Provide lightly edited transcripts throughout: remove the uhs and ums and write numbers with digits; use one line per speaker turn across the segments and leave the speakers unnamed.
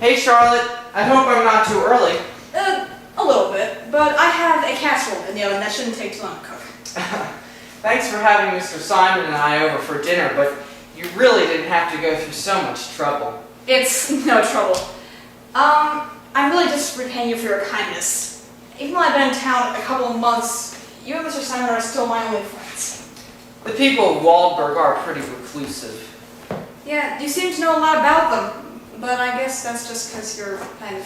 Hey Charlotte, I hope I'm not too early.
A little bit, but I have a casserole in the oven that shouldn't take too long to cook.
Thanks for having Mr. Simon and I over for dinner, but you really didn't have to go through so much trouble.
It's no trouble. I'm really just repaying you for your kindness. Even though I've been in town a couple of months, you and Mr. Simon are still my only friends.
The people of Waldburg are pretty reclusive.
Yeah, you seem to know a lot about them, but I guess that's just because you're kind of...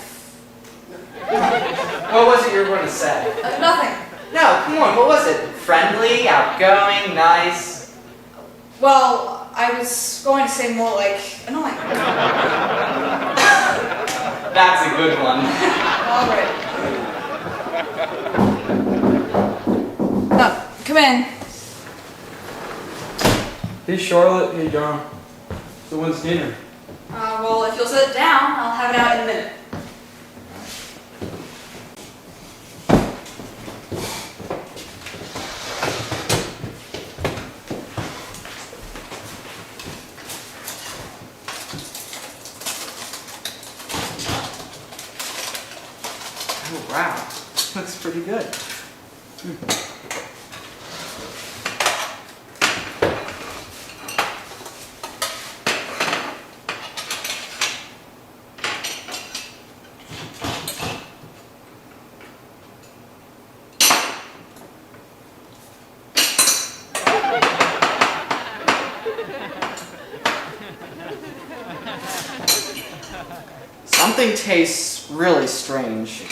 What was it you were going to say?
Nothing.
No, come on, what was it? Friendly, outgoing, nice?
Well, I was going to say more like annoying.
That's a good one.
All right. Come in.
Hey Charlotte, hey John. So when's dinner?
Well, if you'll sit down, I'll have it out in a minute.
Oh wow, looks pretty good. Something tastes really strange.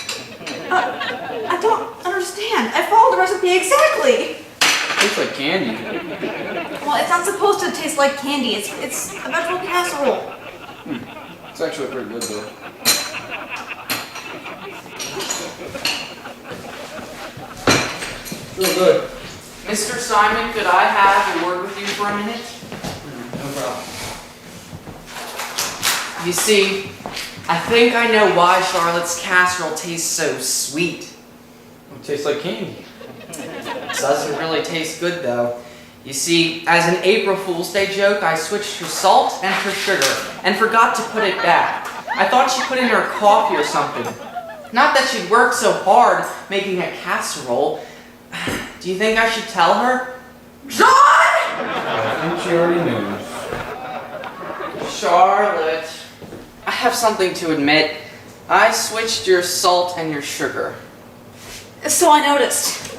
I don't understand. I followed the recipe exactly.
It tastes like candy.
Well, it's not supposed to taste like candy. It's a vegetable casserole.
It's actually pretty good though. Real good.
Mr. Simon, could I have a word with you for a minute?
No problem.
You see, I think I know why Charlotte's casserole tastes so sweet.
It tastes like candy.
It doesn't really taste good though. You see, as an April Fool's Day joke, I switched her salt and her sugar and forgot to put it back. I thought she put in her coffee or something. Not that she'd worked so hard making a casserole. Do you think I should tell her? John!
I think she already knows.
Charlotte, I have something to admit. I switched your salt and your sugar.
So I noticed.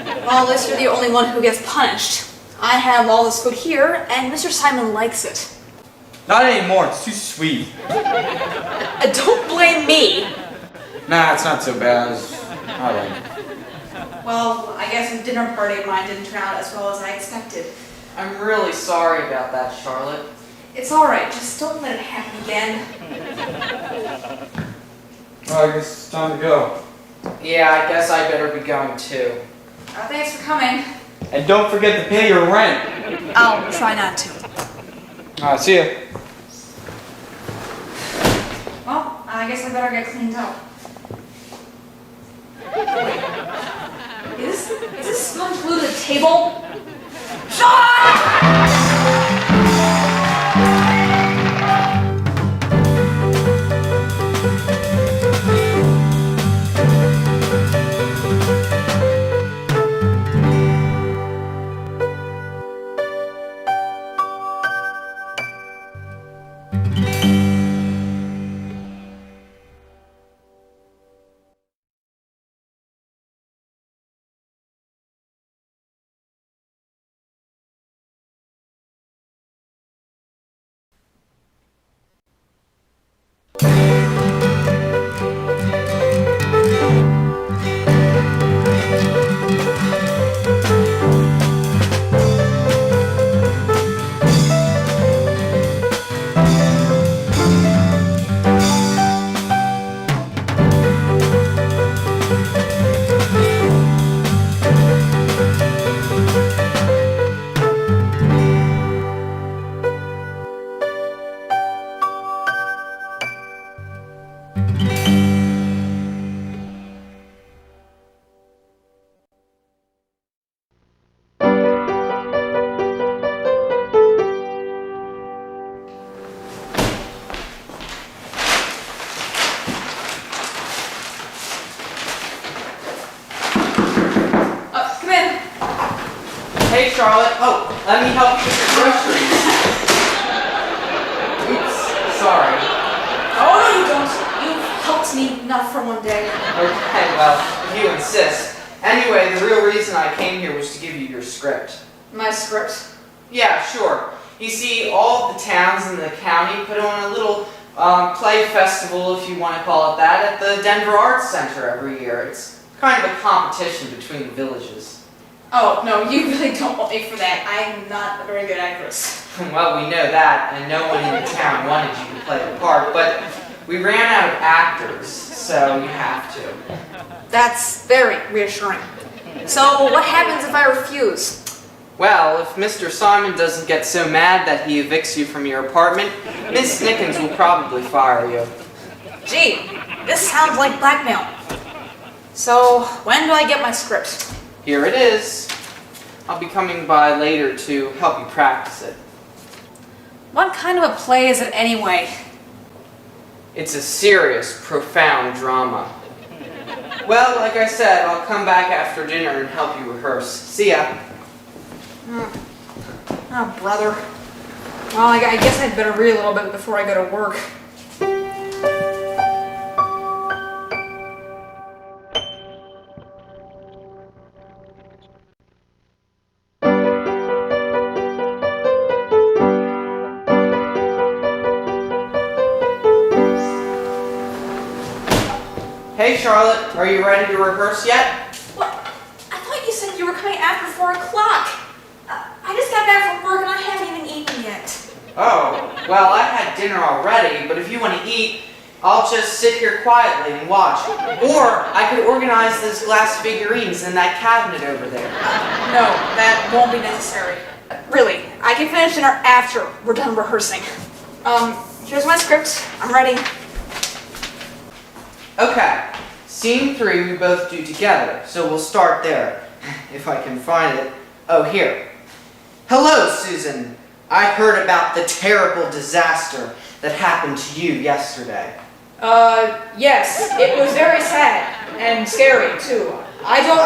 Well, at least you're the only one who gets punished. I have all this food here, and Mr. Simon likes it.
Not anymore, it's too sweet.
Don't blame me.
Nah, it's not so bad. I like it.
Well, I guess the dinner party of mine didn't turn out as well as I expected.
I'm really sorry about that, Charlotte.
It's alright, just don't let it happen again.
Well, I guess it's time to go.
Yeah, I guess I better be going too.
Thanks for coming.
And don't forget to pay your rent.
I'll try not to.
Alright, see ya.
Well, I guess I better get cleaned up. Is this sponge glued to the table? John!
Charlotte. Oh, let me help you with your groceries. Oops, sorry.
Oh, no, you don't. You've helped me enough for one day.
Okay, well, if you insist. Anyway, the real reason I came here was to give you your script.
My script?
Yeah, sure. You see, all of the towns in the county put on a little play festival, if you want to call it that, at the Denver Arts Center every year. It's kind of a competition between the villages.
Oh, no, you really don't want me for that. I'm not a very good actress.
Well, we know that, and no one in the town wanted you to play the part, but we ran out of actors, so you have to.
That's very reassuring. So, what happens if I refuse?
Well, if Mr. Simon doesn't get so mad that he evicts you from your apartment, Miss Nickens will probably fire you.
Gee, this sounds like blackmail. So, when do I get my script?
Here it is. I'll be coming by later to help you practice it.
What kind of a play is it anyway?
It's a serious, profound drama. Well, like I said, I'll come back after dinner and help you rehearse. See ya.
Oh, brother. Well, I guess I'd better read a little bit before I go to work.
Hey, Charlotte, are you ready to rehearse yet?
What? I thought you said you were coming after 4 o'clock. I just got back from work and I haven't even eaten yet.
Oh, well, I had dinner already, but if you want to eat, I'll just sit here quietly and watch. Or I could organize those glass figurines in that cabinet over there.
No, that won't be necessary. Really, I can finish dinner after we're done rehearsing. Here's my script. I'm ready.
Okay, scene 3 we both do together, so we'll start there, if I can find it. Oh, here. Hello, Susan. I heard about the terrible disaster that happened to you yesterday.
Yes, it was very sad and scary, too. I don't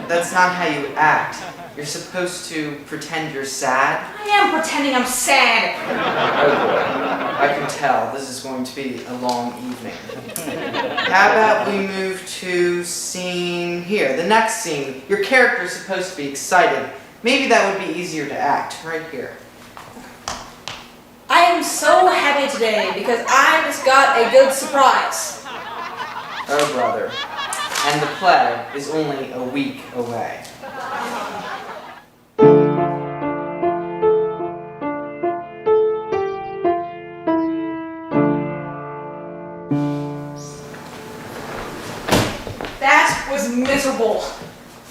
know.
That's not how you act. You're supposed to pretend you're sad.
I am pretending I'm sad.
Oh boy, I can tell this is going to be a long evening. How about we move to scene here, the next scene. Your character's supposed to be excited. Maybe that would be easier to act, right here.
I am so happy today because I just got a good surprise.
Oh brother, and the play is only a week away.
That was miserable.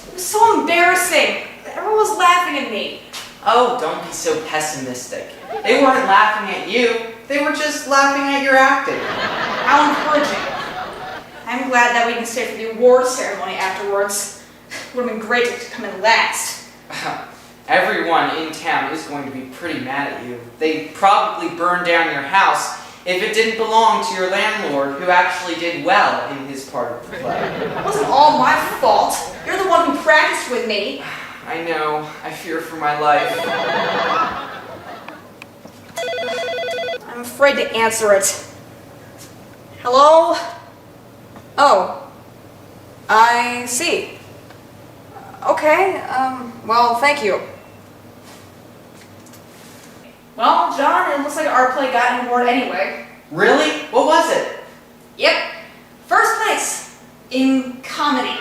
It was so embarrassing. Everyone was laughing at me.
Oh, don't be so pessimistic. They weren't laughing at you. They were just laughing at your acting.
How encouraging. I'm glad that we can stay for the award ceremony afterwards. It would have been great to come in last.
Everyone in town is going to be pretty mad at you. They'd probably burn down your house if it didn't belong to your landlord, who actually did well in his part of the play.
It wasn't all my fault. You're the one who practiced with me.
I know. I fear for my life.
I'm afraid to answer it. Hello? Oh. I see. Okay, well, thank you. Well, John, it looks like our play got an award anyway.
Really? What was it?
Yep. First place in comedy.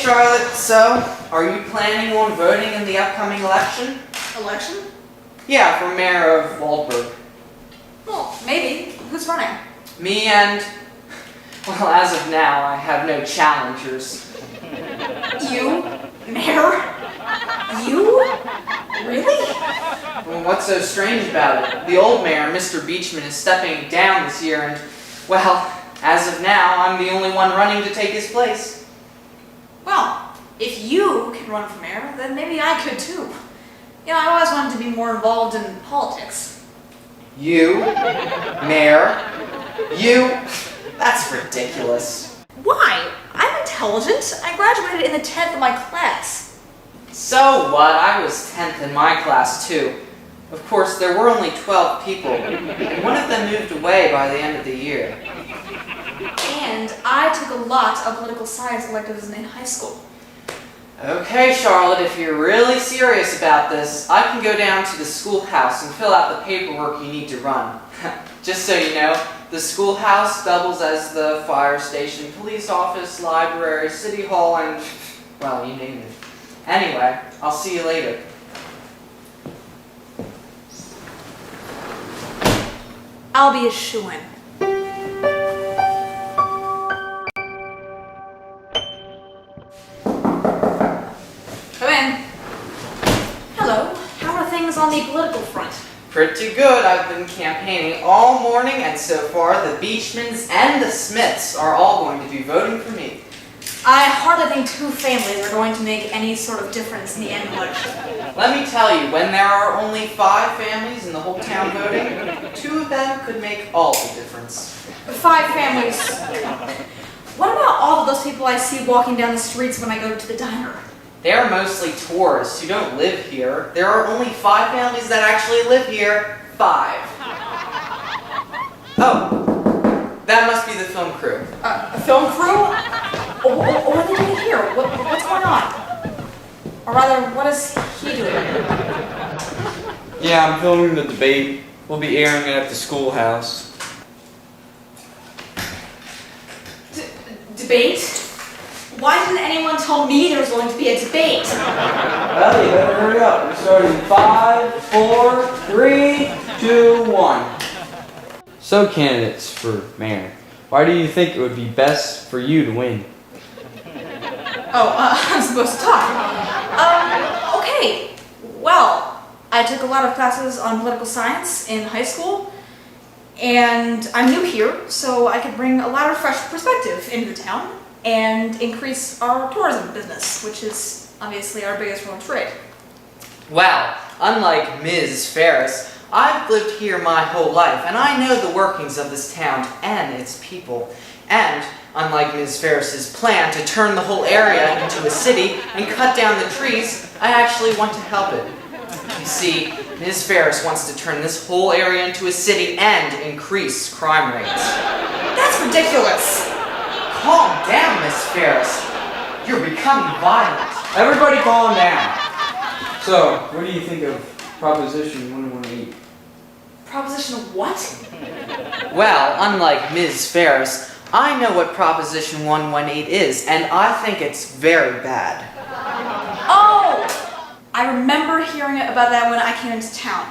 Charlotte, so are you planning on voting in the upcoming election?
Election?
Yeah, for mayor of Waldburg.
Well, maybe. Who's running?
Me and, well, as of now, I have no challengers.
You? Mayor? You? Really?
Well, what's so strange about it? The old mayor, Mr. Beachman, is stepping down this year and, well, as of now, I'm the only one running to take his place.
Well, if you can run for mayor, then maybe I could too. You know, I always wanted to be more involved in politics.
You? Mayor? You? That's ridiculous.
Why? I'm intelligent. I graduated in the 10th of my class.
So what? I was 10th in my class too. Of course, there were only 12 people, and one of them moved away by the end of the year.
And I took a lot of political science electives in high school.
Okay, Charlotte, if you're really serious about this, I can go down to the schoolhouse and fill out the paperwork you need to run. Just so you know, the schoolhouse doubles as the fire station, police office, library, city hall, and, well, you name it. Anyway, I'll see you later.
I'll be a shoo-in. Come in. Hello. How are things on the political front?
Pretty good. I've been campaigning all morning, and so far the Beachmans and the Smiths are all going to be voting for me.
I hardly think two families are going to make any sort of difference in the end election.
Let me tell you, when there are only 5 families in the whole town voting, 2 of them could make all the difference.
5 families. What about all of those people I see walking down the streets when I go to the diner?
They're mostly tourists who don't live here. There are only 5 families that actually live here. 5. Oh, that must be the film crew.
A film crew? What are they doing here? What's going on? Or rather, what is he doing?
Yeah, I'm filming the debate. We'll be airing it at the schoolhouse.
Debate? Why didn't anyone tell me there was going to be a debate?
Well, you better hurry up. We're starting in 5, 4, 3, 2, 1. So, candidates for mayor, why do you think it would be best for you to win?
Oh, I'm supposed to talk. Okay. Well, I took a lot of classes on political science in high school, and I'm new here, so I could bring a lot of fresh perspective into the town and increase our tourism business, which is obviously our biggest foreign trade.
Well, unlike Ms. Ferris, I've lived here my whole life, and I know the workings of this town and its people. And, unlike Ms. Ferris's plan to turn the whole area into a city and cut down the trees, I actually want to help it. You see, Ms. Ferris wants to turn this whole area into a city and increase crime rates.
That's ridiculous.
Calm down, Miss Ferris. You're becoming violent.
Everybody calm down. So, what do you think of Proposition 118?
Proposition of what?
Well, unlike Ms. Ferris, I know what Proposition 118 is, and I think it's very bad.
Oh! I remember hearing about that when I came into town.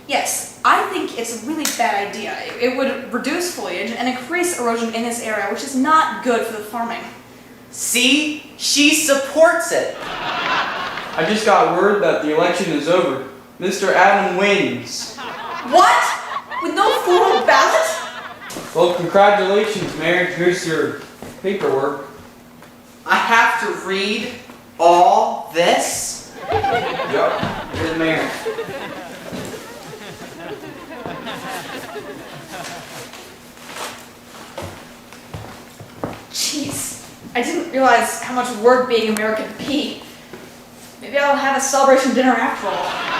Yes, I think it's a really bad idea. It would reduce foliage and increase erosion in this area, which is not good for the farming.
See? She supports it.
I just got word that the election is over. Mr. Adam wins.
What? With no formal ballot?
Well, congratulations, Mayor. Here's your paperwork.
I have to read all this?
Yup, you're the mayor.
Jeez, I didn't realize how much work being American could be. Maybe I'll have a celebration dinner after all.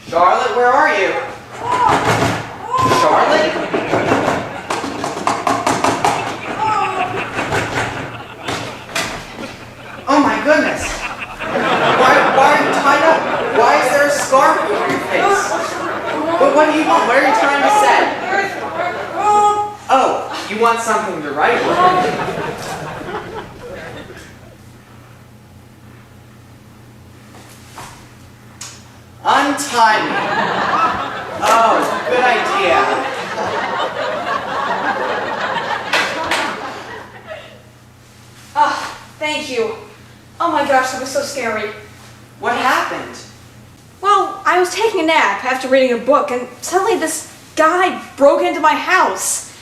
Charlotte, where are you? Charlotte? Oh my goodness! Why are you tied up? Why is there a scarf over your face? But what do you want? What are you trying to say? Oh, you want something to write with? Untie me. Oh, good idea.
Thank you. Oh my gosh, that was so scary.
What happened?
Well, I was taking a nap after reading a book, and suddenly this guy broke into my house.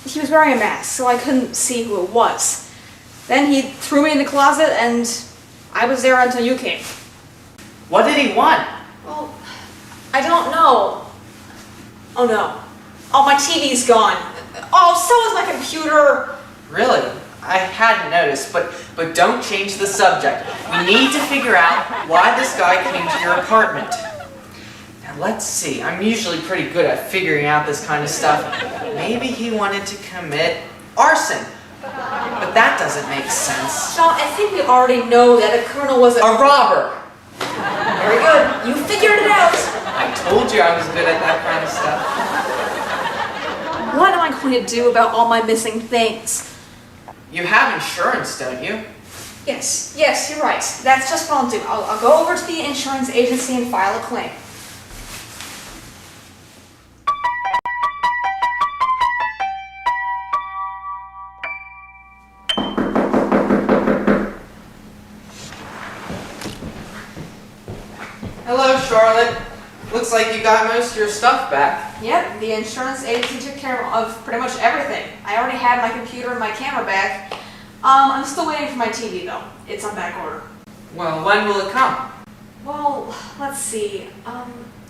He was wearing a mask, so I couldn't see who it was. Then he threw me in the closet, and I was there until you came.
What did he want?
Well, I don't know. Oh no. Oh, my TV's gone. Oh, so is my computer.
Really? I hadn't noticed, but don't change the subject. We need to figure out why this guy came to your apartment. Now let's see. I'm usually pretty good at figuring out this kind of stuff. Maybe he wanted to commit arson. But that doesn't make sense.
Sean, I think we already know that the colonel was
A robber!
Very good. You figured it out.
I told you I was good at that kind of stuff.
What am I going to do about all my missing things?
You have insurance, don't you?
Yes, you're right. That's just what I'll do. I'll go over to the insurance agency and file a claim.
Hello, Charlotte. Looks like you got most of your stuff back.
Yep, the insurance agency took care of pretty much everything. I already had my computer and my camera back. I'm still waiting for my TV though. It's on back order.
Well, when will it come?
Well, let's see.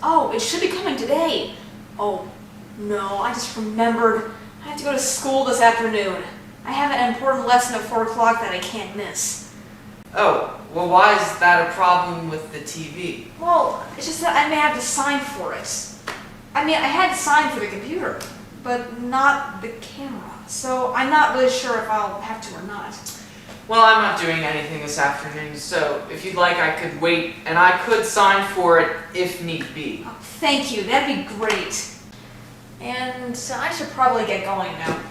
Oh, it should be coming today. Oh, no, I just remembered. I have to go to school this afternoon. I have an important lesson at 4 o'clock that I can't miss.
Oh, well, why is that a problem with the TV?
Well, it's just that I may have to sign for it. I mean, I had to sign for the computer, but not the camera. So I'm not really sure if I'll have to or not.
Well, I'm not doing anything this afternoon, so if you'd like, I could wait, and I could sign for it if need be.
Oh, thank you, that'd be great. And I should probably get going now.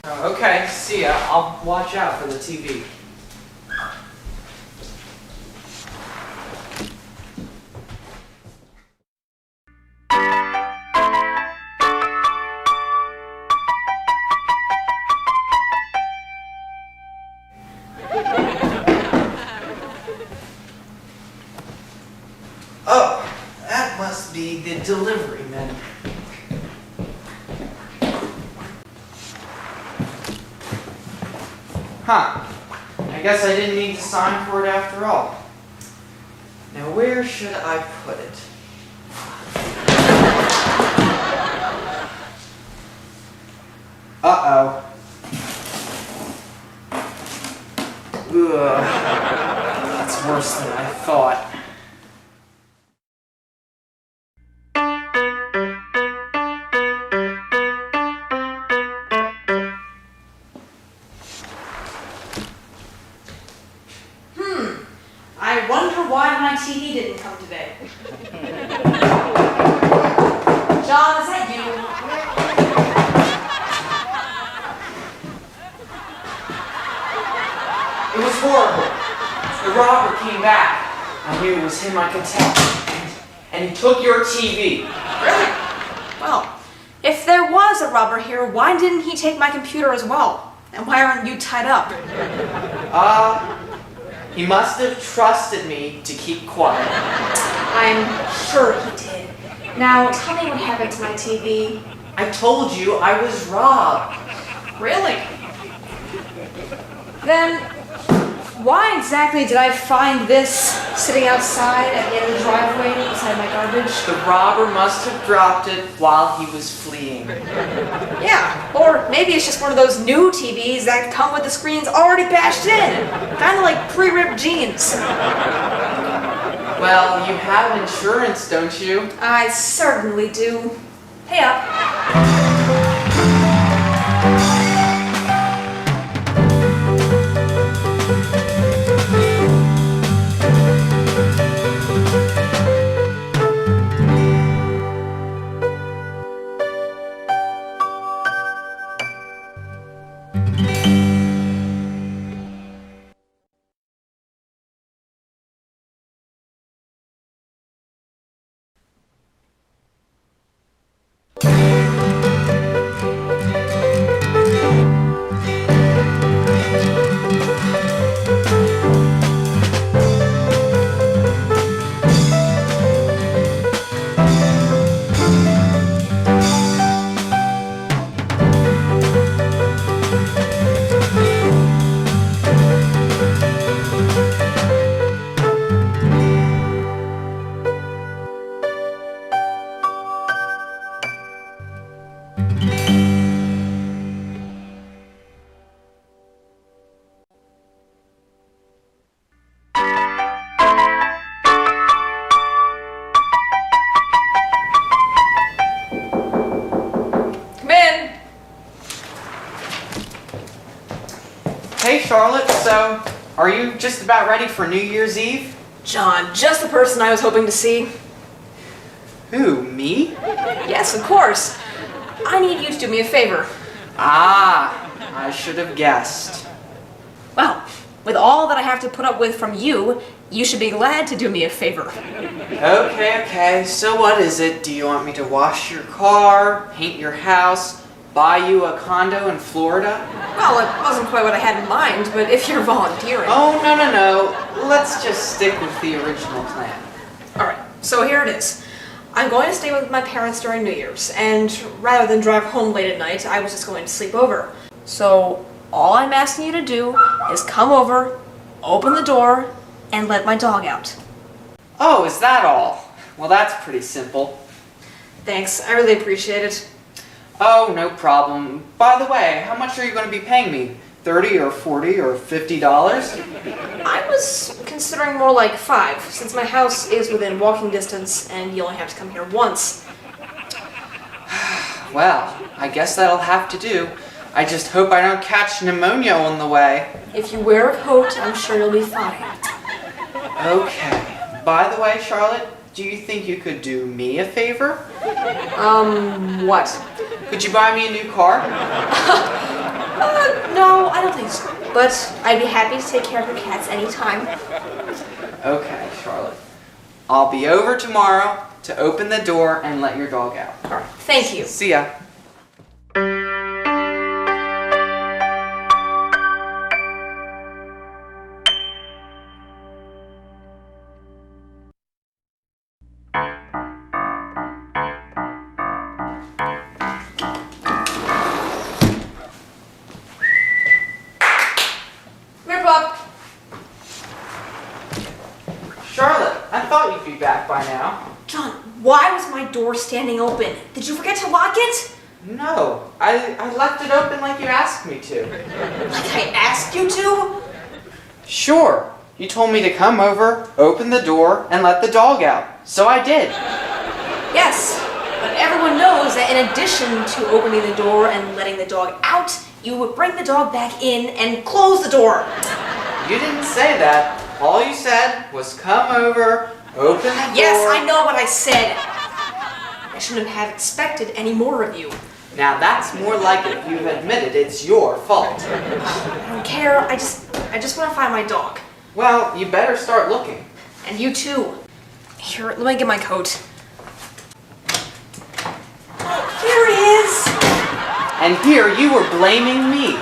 Oh, okay, see ya. I'll watch out for the TV. Oh, that must be the delivery men. Huh. I guess I didn't need to sign for it after all. Now where should I put it? Uh-oh. Ugh. That's worse than I thought.
I wonder why my TV didn't come today. John, is that you?
It was horrible. The robber came back. I knew it was him, I could tell. And he took your TV.
Really? Well, if there was a robber here, why didn't he take my computer as well? And why aren't you tied up?
He must have trusted me to keep quiet.
I'm sure he did. Now, tell me what happened to my TV.
I told you I was robbed.
Really? Then, why exactly did I find this sitting outside at the end of the driveway beside my garbage?
The robber must have dropped it while he was fleeing.
Yeah, or maybe it's just one of those new TVs that come with the screens already bashed in. Kind of like pre-ripped jeans.
Well, you have insurance, don't you?
I certainly do. Pay up.
Hey Charlotte, so are you just about ready for New Year's Eve?
John, just the person I was hoping to see.
Who, me?
Yes, of course. I need you to do me a favor.
Ah, I should have guessed.
Well, with all that I have to put up with from you, you should be glad to do me a favor.
Okay, so what is it? Do you want me to wash your car, paint your house, buy you a condo in Florida?
Well, it wasn't quite what I had in mind, but if you're volunteering...
Oh, no. Let's just stick with the original plan.
Alright, so here it is. I'm going to stay with my parents during New Year's, and rather than drive home late at night, I was just going to sleep over. So, all I'm asking you to do is come over, open the door, and let my dog out.
Oh, is that all? Well, that's pretty simple.
Thanks, I really appreciate it.
Oh, no problem. By the way, how much are you going to be paying me? $30 or $40 or $50?
I was considering more like $5, since my house is within walking distance and you only have to come here once.
Well, I guess that'll have to do. I just hope I don't catch pneumonia on the way.
If you wear a coat, I'm sure you'll be fine.
Okay. By the way, Charlotte, do you think you could do me a favor?
What?
Could you buy me a new car?
No, I don't think so. But I'd be happy to take care of your cats anytime.
Okay, Charlotte. I'll be over tomorrow to open the door and let your dog out.
Alright, thank you.
See ya. Charlotte, I thought you'd be back by now.
John, why was my door standing open? Did you forget to lock it?
No, I left it open like you asked me to.
Like I asked you to?
Sure. You told me to come over, open the door, and let the dog out. So I did.
Yes, but everyone knows that in addition to opening the door and letting the dog out, you would bring the dog back in and close the door.
You didn't say that. All you said was come over, open the door.
Yes, I know what I said. I shouldn't have expected any more of you.
Now that's more like it. You've admitted it's your fault.
I don't care. I just want to find my dog.
Well, you better start looking.
And you too. Here, let me get my coat. Here he is.
And here you were blaming me.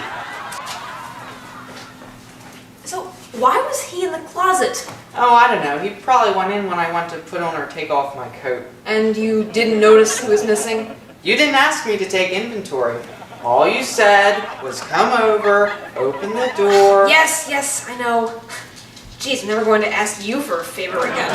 So, why was he in the closet?
Oh, I don't know. He probably went in when I went to put on or take off my coat.
And you didn't notice he was missing?
You didn't ask me to take inventory. All you said was come over, open the door.
Yes, I know. Geez, I'm never going to ask you for a favor again.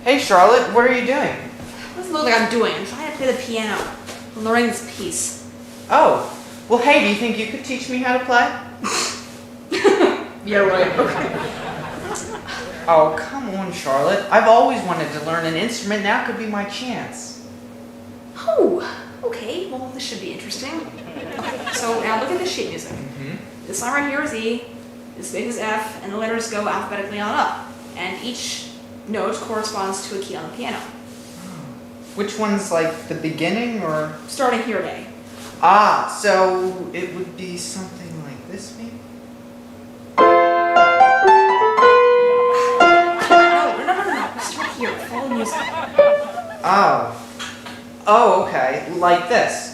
Hey Charlotte, what are you doing?
What's it look like I'm doing? I'm trying to play the piano. I'm learning this piece.
Oh, well hey, do you think you could teach me how to play?
Yeah, right. Okay.
Oh, come on Charlotte. I've always wanted to learn an instrument, now could be my chance.
Oh, okay. Well, this should be interesting. Okay, so now look at this sheet music. This line right here is E, this space is F, and the letters go alphabetically on up. And each note corresponds to a key on the piano.
Which one's like the beginning or?
Starting here, A.
Ah, so it would be something like this maybe?
No. Start here. Follow the music.
Oh. Oh, okay. Like this.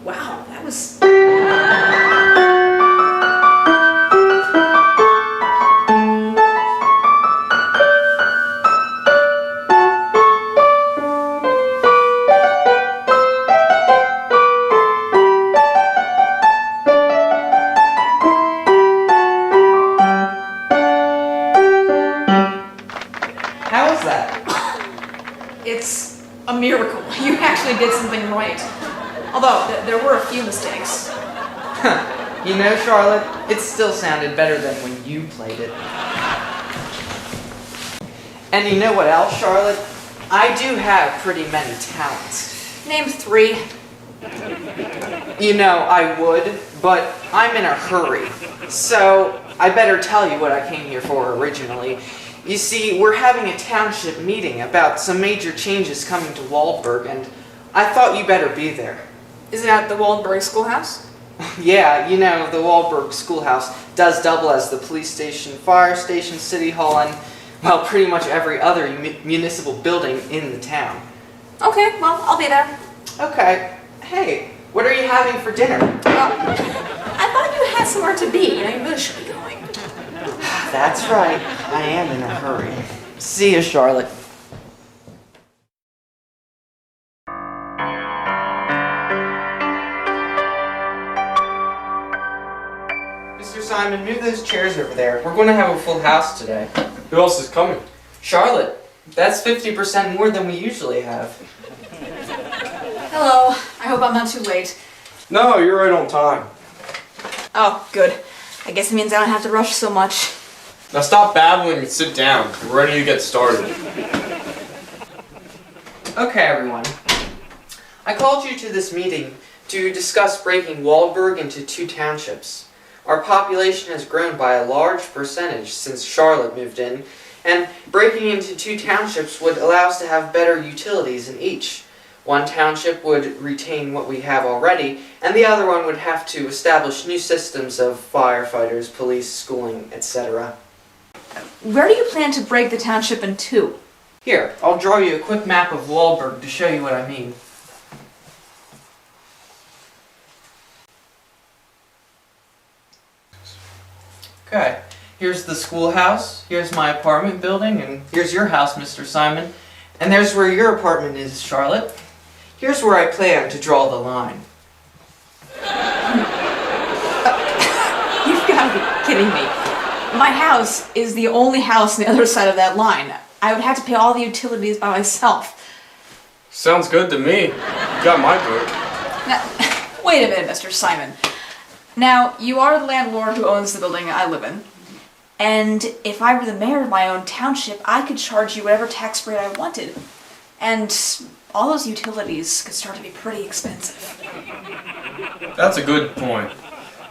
Wow, that was...
How was that?
It's a miracle. You actually did something right. Although, there were a few mistakes.
You know, Charlotte, it still sounded better than when you played it. And you know what else, Charlotte? I do have pretty many talents.
Name 3.
You know, I would, but I'm in a hurry. So, I better tell you what I came here for originally. You see, we're having a township meeting about some major changes coming to Waldburg, and I thought you better be there.
Is it at the Waldburg schoolhouse?
Yeah, you know, the Waldburg schoolhouse does double as the police station, fire station, city hall, and, well, pretty much every other municipal building in the town.
Okay, well, I'll be there.
Okay. Hey, what are you having for dinner?
I thought you had somewhere to be. You really should be going.
That's right. I am in a hurry. See you, Charlotte. Mr. Simon, move those chairs over there. We're going to have a full house today.
Who else is coming?
Charlotte, that's 50% more than we usually have.
Hello. I hope I'm not too late.
No, you're right on time.
Oh, good. I guess it means I don't have to rush so much.
Now stop babbling and sit down. We're ready to get started.
Okay, everyone. I called you to this meeting to discuss breaking Waldburg into 2 townships. Our population has grown by a large percentage since Charlotte moved in, and breaking into 2 townships would allow us to have better utilities in each. One township would retain what we have already, and the other one would have to establish new systems of firefighters, police, schooling, etc.
Where do you plan to break the township in 2?
Here, I'll draw you a quick map of Waldburg to show you what I mean. Okay, here's the schoolhouse, here's my apartment building, and here's your house, Mr. Simon. And there's where your apartment is, Charlotte. Here's where I plan to draw the line.
You've got to be kidding me. My house is the only house on the other side of that line. I would have to pay all the utilities by myself.
Sounds good to me. You got my vote.
Now, wait a minute, Mr. Simon. Now, you are the landlord who owns the building I live in. And if I were the mayor of my own township, I could charge you whatever tax rate I wanted. And all those utilities could start to be pretty expensive.
That's a good point.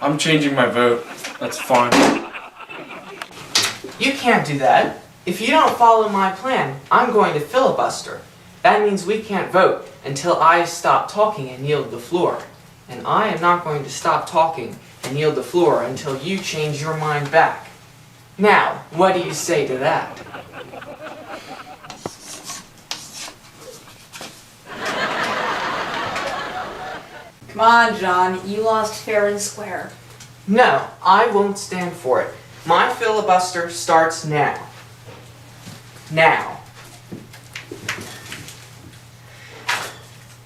I'm changing my vote. That's fine.
You can't do that. If you don't follow my plan, I'm going to filibuster. That means we can't vote until I stop talking and yield the floor. And I am not going to stop talking and yield the floor until you change your mind back. Now, what do you say to that?
Come on, John, you lost fair and square.
No, I won't stand for it. My filibuster starts now. Now.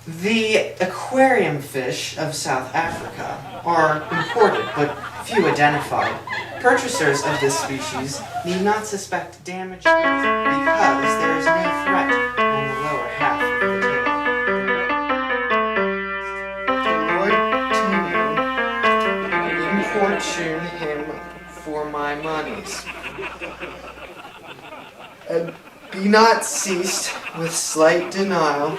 The aquarium fish of South Africa are imported, but few identified. Purchasers of this species need not suspect damage because there is no threat on the lower half of the tail. Importune him for my monies. And be not ceased with slight denial,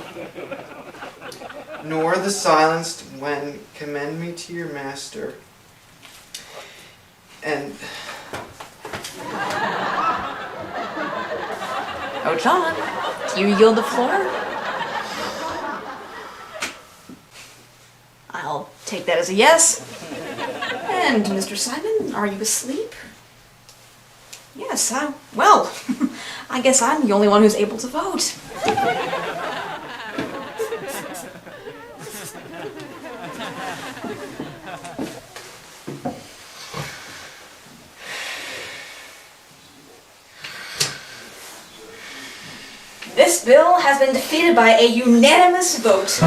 nor the silenced when commend me to your master. And
Oh, John, do you yield the floor? I'll take that as a yes. And Mr. Simon, are you asleep? Yes, well, I guess I'm the only one who's able to vote. This bill has been defeated by a unanimous vote.